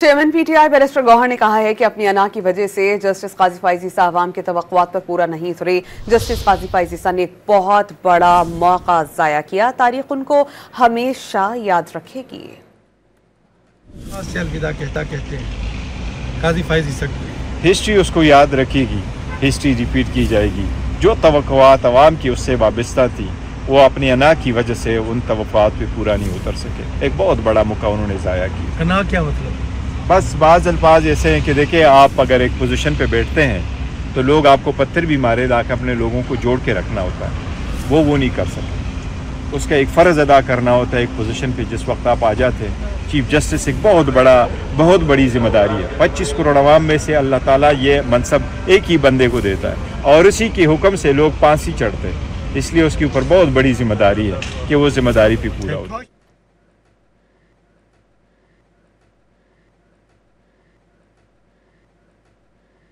Chairman PTI barrister Gauhar ने कहा है कि अपनी अना की वजह से जस्टिस काजी फाइज़ अवाम के तवक्कुआत पर पूरा नहीं उतरे। जस्टिस काजी फाइज़ ने एक बहुत बड़ा मौका ज़ाया किया। तारीख उनको हमेशा याद रखेगी। अलविदा कहते हैं काजी फाइज़ हिस्ट्री उसको याद रखेगी, हिस्ट्री रिपीट की जाएगी। जो तवक्कुआत अवाम की उससे वाबस्ता थी वो अपनी अना की वजह से उन तवक्कुआत पे पूरा नहीं उतर सके। एक बहुत बड़ा मौका उन्होंने ज़ाया किया। अना क्या मतलब? बस बाज़ अल्फाज ऐसे हैं कि देखिए, आप अगर एक पोजीशन पे बैठते हैं तो लोग आपको पत्थर भी मारे लाकर अपने लोगों को जोड़ के रखना होता है, वो नहीं कर सकते। उसका एक फ़र्ज़ अदा करना होता है एक पोजीशन पे। जिस वक्त आप आ जाते हैं चीफ जस्टिस, एक बहुत बड़ी जिम्मेदारी है। 25 करोड़ अवाम में से अल्लाह ताला ये मनसब एक ही बंदे को देता है और उसी के हुक्म से लोग फांसी चढ़ते हैं। इसलिए उसके ऊपर बहुत बड़ी जिम्मेदारी है कि वो जिम्मेदारी भी पूरा हो।